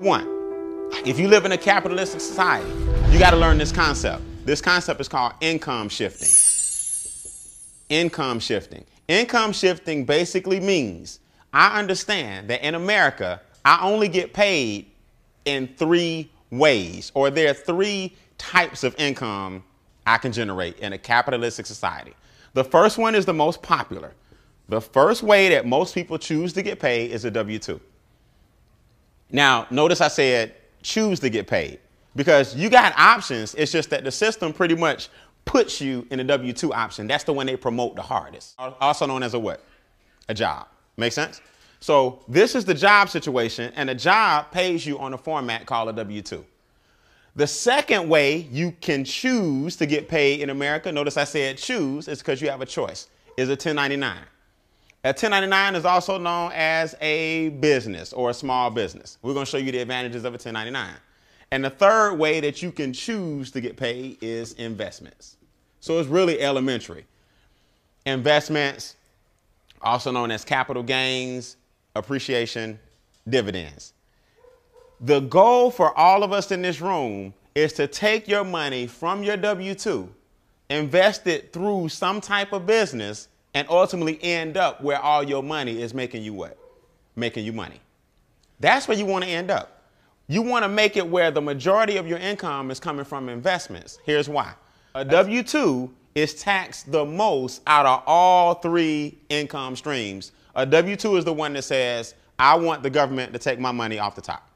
One, if you live in a capitalistic society, you got to learn this concept. This concept is called income shifting. Income shifting. Income shifting basically means I understand that in America, I only get paid in three ways, or there are three types of income I can generate in a capitalistic society. The first one is the most popular. The first way that most people choose to get paid is a W-2. Now, notice I said choose to get paid because you got options. It's just that the system pretty much puts you in a W-2 option. That's the one they promote the hardest. Also known as a what? A job. Make sense? So this is the job situation, and a job pays you on a format called a W-2. The second way you can choose to get paid in America, notice I said choose, is because you have a choice, is a 1099. A 1099 is also known as a business or a small business. We're going to show you the advantages of a 1099. And the third way that you can choose to get paid is investments. So it's really elementary. Investments, also known as capital gains, appreciation, dividends. The goal for all of us in this room is to take your money from your W-2, invest it through some type of business, and ultimately end up where all your money is making you what? Making you money. That's where you want to end up. You want to make it where the majority of your income is coming from investments. Here's why. A W-2 is taxed the most out of all three income streams. A W-2 is the one that says, I want the government to take my money off the top.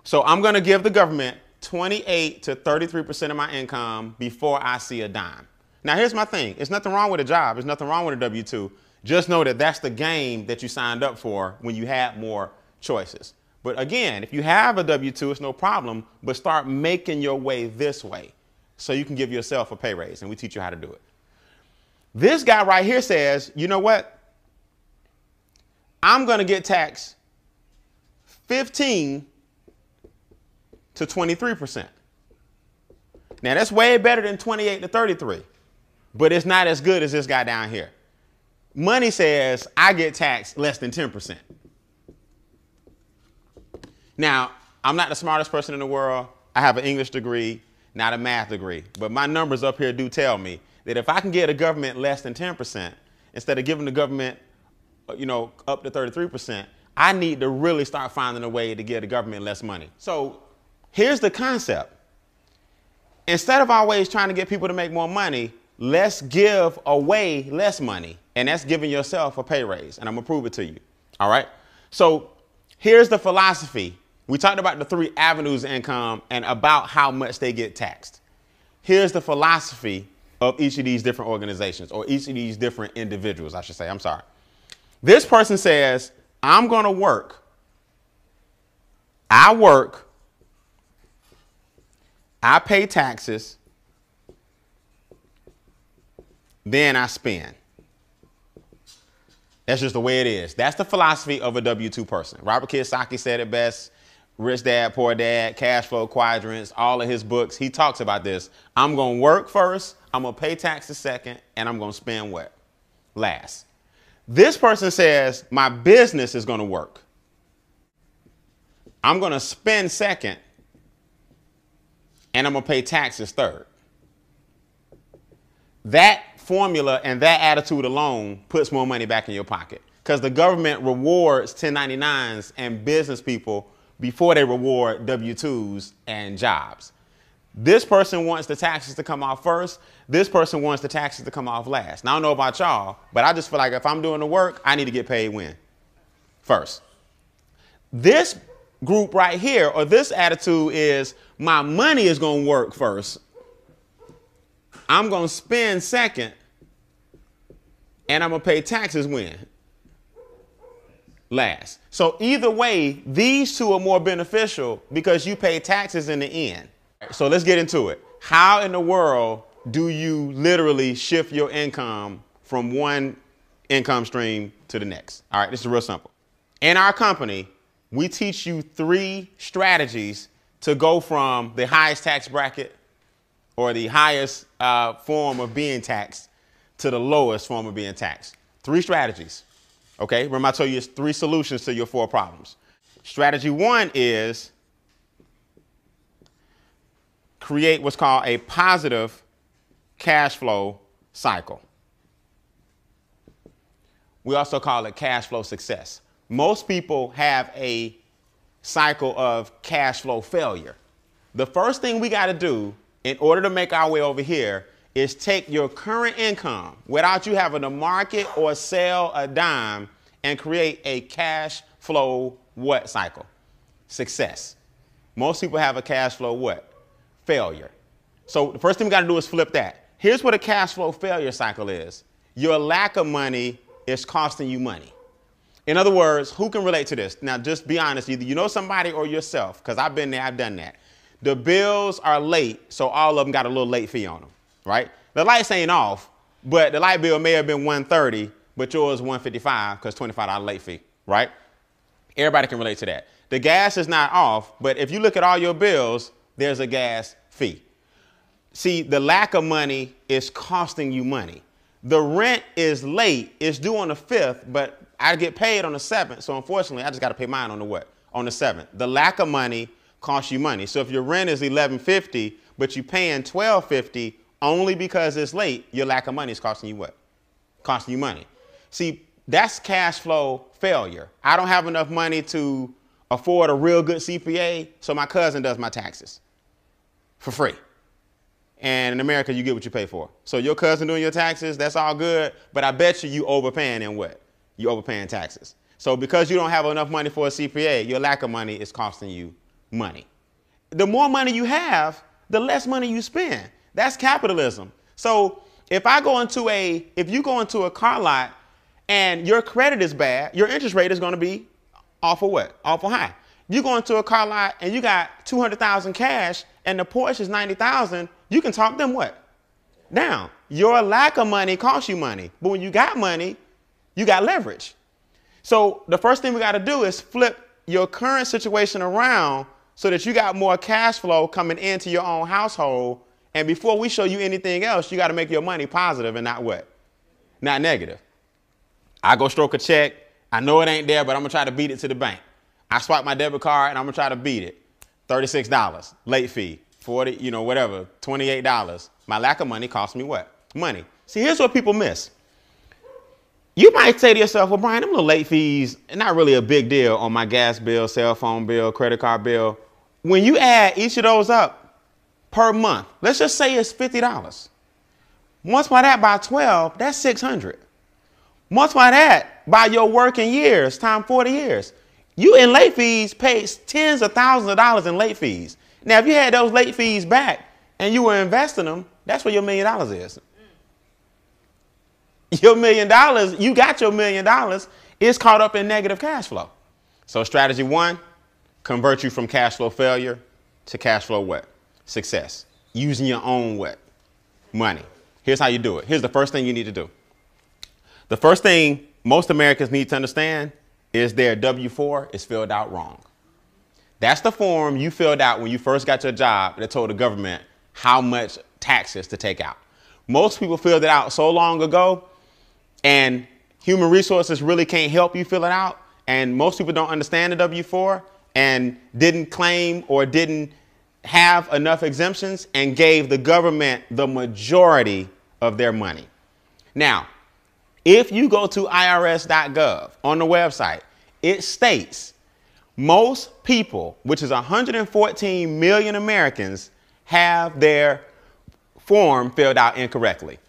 So I'm going to give the government 28 to 33% of my income before I see a dime. Now, here's my thing. There's nothing wrong with a job. There's nothing wrong with a W-2. Just know that that's the game that you signed up for when you had more choices. But again, if you have a W-2, it's no problem, but start making your way this way so you can give yourself a pay raise, and we teach you how to do it. This guy right here says, you know what? I'm going to get taxed 15 to 23%. Now, that's way better than 28 to 33, but it's not as good as this guy down here. Money says I get taxed less than 10%. Now, I'm not the smartest person in the world. I have an English degree, not a math degree, but my numbers up here do tell me that if I can get a government less than 10%, instead of giving the government, up to 33%, I need to really start finding a way to give the government less money. So here's the concept. Instead of always trying to get people to make more money, let's give away less money. And that's giving yourself a pay raise. And I'm going to prove it to you. All right. So here's the philosophy. We talked about the three avenues of income and about how much they get taxed. Here's the philosophy of each of these different organizations, or each of these different individuals, I should say. I'm sorry. This person says, I'm going to work. I work. I pay taxes. Then I spend. That's just the way it is. That's the philosophy of a W-2 person. Robert Kiyosaki said it best. Rich Dad, Poor Dad, Cash Flow Quadrants, all of his books. He talks about this. I'm going to work first. I'm going to pay taxes second. And I'm going to spend what? Last. This person says my business is going to work. I'm going to spend second. And I'm going to pay taxes third. That formula and that attitude alone puts more money back in your pocket, because the government rewards 1099s and business people before they reward W-2s and jobs. This person wants the taxes to come off first. This person wants the taxes to come off last. Now, I don't know about y'all, but I just feel like if I'm doing the work, I need to get paid when? First. This group right here, or this attitude, is my money is going to work first. I'm going to spend second, and I'm going to pay taxes when? Last. So either way, these two are more beneficial because you pay taxes in the end. So let's get into it. How in the world do you literally shift your income from one income stream to the next? All right, this is real simple. In our company, we teach you three strategies to go from the highest tax bracket, or the highest form of being taxed, to the lowest form of being taxed. Three strategies. Okay, remember I told you it's three solutions to your four problems. Strategy one is create what's called a positive cash flow cycle. We also call it cash flow success. Most people have a cycle of cash flow failure. The first thing we got to do in order to make our way over here is take your current income without you having to market or sell a dime and create a cash flow what cycle? Success. Most people have a cash flow what? Failure. So the first thing we got to do is flip that. Here's what a cash flow failure cycle is. Your lack of money is costing you money. In other words, who can relate to this? Now, just be honest. Either you know somebody or yourself, because I've been there, I've done that. The bills are late, so all of them got a little late fee on them, right? The lights ain't off, but the light bill may have been $130, but yours $155 because $25 late fee, right? Everybody can relate to that. The gas is not off, but if you look at all your bills, there's a gas fee. See, the lack of money is costing you money. The rent is late. It's due on the 5th, but I get paid on the 7th. So unfortunately, I just got to pay mine on the what? On the 7th. The lack of money costs you money. So if your rent is $11.50, but you're paying $12.50 only because it's late, your lack of money is costing you what? Costing you money. See, that's cash flow failure. I don't have enough money to afford a real good CPA, so my cousin does my taxes for free. And in America, you get what you pay for. So your cousin doing your taxes, that's all good. But I bet you overpaying in what? You overpaying taxes. So because you don't have enough money for a CPA, your lack of money is costing you money. The more money you have, the less money you spend. That's capitalism. So if you go into a car lot and your credit is bad, your interest rate is going to be awful what? Awful high. You go into a car lot and you got $200,000 cash and the Porsche is $90,000, you can talk them what? Down. Your lack of money costs you money. But when you got money, you got leverage. So the first thing we got to do is flip your current situation around so that you got more cash flow coming into your own household. And before we show you anything else, you got to make your money positive and not what? Not negative. I go stroke a check. I know it ain't there, but I'm going to try to beat it to the bank. I swipe my debit card and I'm going to try to beat it. $36, late fee, 40, whatever, $28. My lack of money costs me what? Money. See, here's what people miss. You might say to yourself, well, Brian, them little late fees, not really a big deal on my gas bill, cell phone bill, credit card bill. When you add each of those up per month, let's just say it's $50. Multiply that by 12, that's $600. Multiply that by your working years, times 40 years. You in late fees paid tens of thousands of dollars in late fees. Now, if you had those late fees back and you were investing them, that's where your $1 million is. Your $1 million, you got your $1 million, is caught up in negative cash flow. So strategy one, convert you from cash flow failure to cash flow what? Success. Using your own what? Money. Here's how you do it. Here's the first thing you need to do. The first thing most Americans need to understand is their W-4 is filled out wrong. That's the form you filled out when you first got your job that told the government how much taxes to take out. Most people filled it out so long ago, and human resources really can't help you fill it out. And most people don't understand the W-4 and didn't claim or didn't have enough exemptions and gave the government the majority of their money. Now, if you go to irs.gov on the website, it states most people, which is 114 million Americans, have their form filled out incorrectly.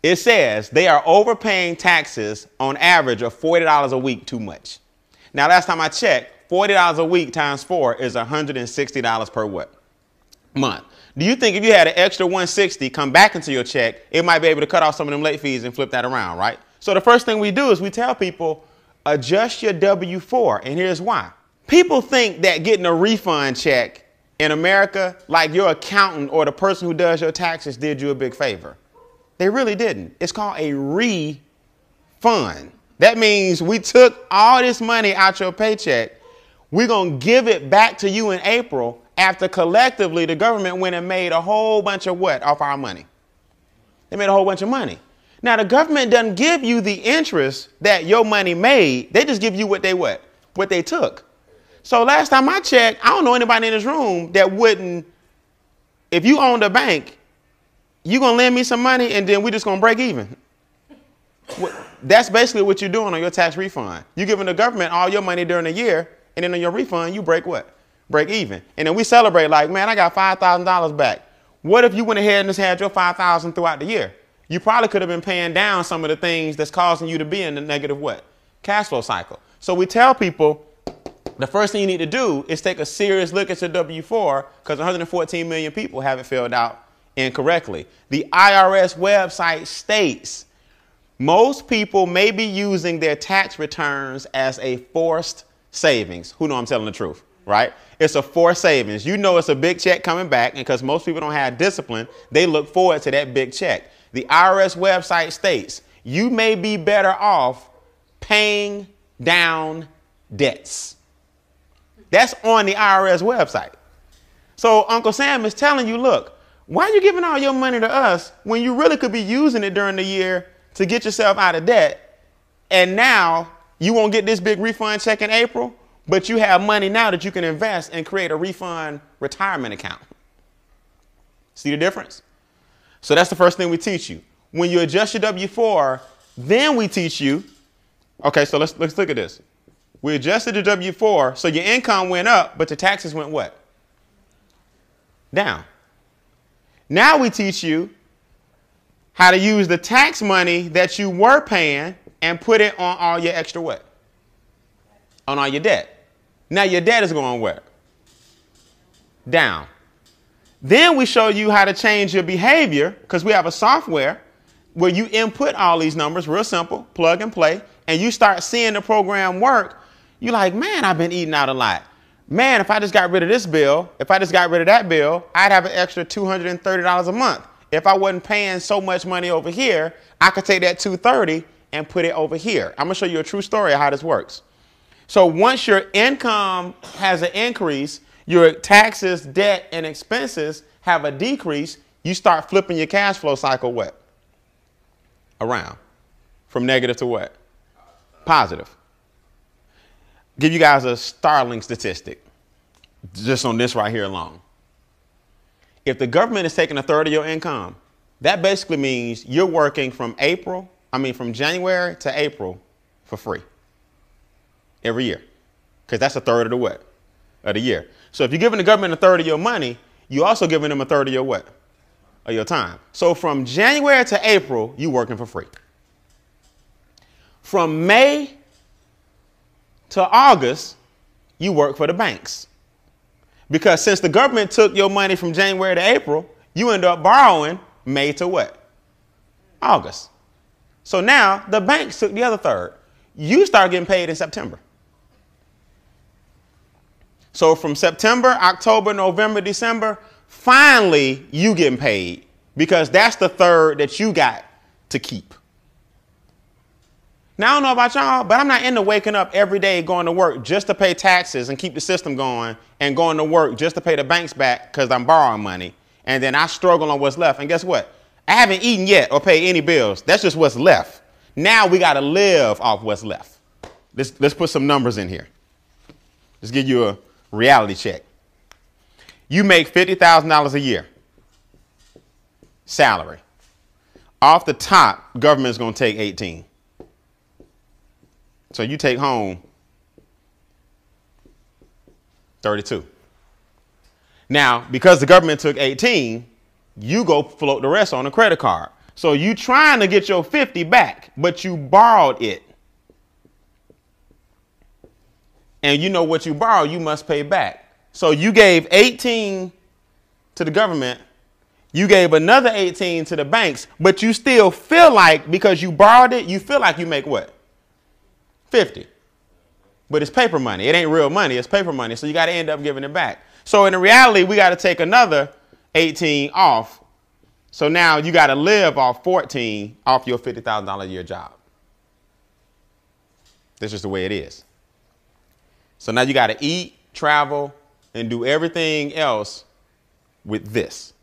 It says they are overpaying taxes on average of $40 a week too much. Now, last time I checked, $40 a week times 4 is $160 per what? Month. Do you think if you had an extra $160 come back into your check, it might be able to cut off some of them late fees and flip that around, right? So the first thing we do is we tell people, adjust your W-4, and here's why. People think that getting a refund check in America, like your accountant or the person who does your taxes did you a big favor. They really didn't. It's called a refund. That means we took all this money out your paycheck. We're going to give it back to you in April after collectively the government went and made a whole bunch of what off our money? They made a whole bunch of money. Now, the government doesn't give you the interest that your money made. They just give you what they took. So last time I checked, I don't know anybody in this room that wouldn't, if you owned a bank, you going to lend me some money and then we just going to break even. That's basically what you're doing on your tax refund. You're giving the government all your money during the year, and then on your refund, you break what? Break even. And then we celebrate like, man, I got $5,000 back. What if you went ahead and just had your $5,000 throughout the year? You probably could have been paying down some of the things that's causing you to be in the negative what? Cash flow cycle. So we tell people the first thing you need to do is take a serious look at your W-4 because 114 million people have it filled out incorrectly. The IRS website states most people may be using their tax returns as a forced savings. Who know I'm telling the truth, right? It's a forced savings. You know it's a big check coming back, and because most people don't have discipline, they look forward to that big check. The IRS website states you may be better off paying down debts. That's on the IRS website. So Uncle Sam is telling you, look, why are you giving all your money to us when you really could be using it during the year to get yourself out of debt? And now you won't get this big refund check in April, but you have money now that you can invest and create a refund retirement account. See the difference? So that's the first thing we teach you. When you adjust your W-4, then we teach you, okay, so let's look at this. We adjusted your W-4, so your income went up, but the taxes went what? Down. Now we teach you how to use the tax money that you were paying and put it on all your extra what? On all your debt. Now your debt is going where? Down. Then we show you how to change your behavior because we have a software where you input all these numbers, real simple, plug and play, and you start seeing the program work. You're like, man, I've been eating out a lot. Man, if I just got rid of this bill, if I just got rid of that bill, I'd have an extra $230 a month. If I wasn't paying so much money over here, I could take that $230 and put it over here. I'm going to show you a true story of how this works. So once your income has an increase, your taxes, debt, and expenses have a decrease, you start flipping your cash flow cycle what? Around. From negative to what? Positive. Give you guys a startling statistic just on this right here alone. If the government is taking a third of your income, that basically means you're working from January to April for free every year, because that's a third of the what? Of the year. So if you're giving the government a third of your money, you're also giving them a third of your what? Of your time. So from January to April, you're working for free. From May to August, you work for the banks. Because since the government took your money from January to April, you end up borrowing May to what? August. So now the banks took the other third. You start getting paid in September. So from September, October, November, December, finally you getting paid because that's the third that you got to keep. Now, I don't know about y'all, but I'm not into waking up every day going to work just to pay taxes and keep the system going and going to work just to pay the banks back because I'm borrowing money. And then I struggle on what's left. And guess what? I haven't eaten yet or paid any bills. That's just what's left. Now we got to live off what's left. Let's put some numbers in here. Let's give you a reality check. You make $50,000 a year salary. Off the top, government's going to take 18. So you take home 32. Now, because the government took 18, you go float the rest on a credit card. So you trying to get your 50 back, but you borrowed it. And you know what you borrowed, you must pay back. So you gave 18 to the government. You gave another 18 to the banks, but you still feel like because you borrowed it, you feel like you make what? 50. But it's paper money. It ain't real money. It's paper money. So you got to end up giving it back. So in reality, we got to take another 18 off. So now you got to live off 14 off your $50,000 a year job. That's just the way it is. So now you got to eat, travel, and do everything else with this.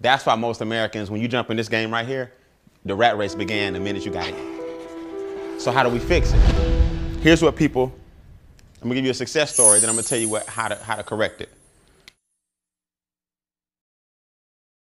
That's why most Americans, when you jump in this game right here, the rat race began the minute you got in. So how do we fix it? Here's what people I'm gonna give you a success story, then I'm gonna tell you how to correct it.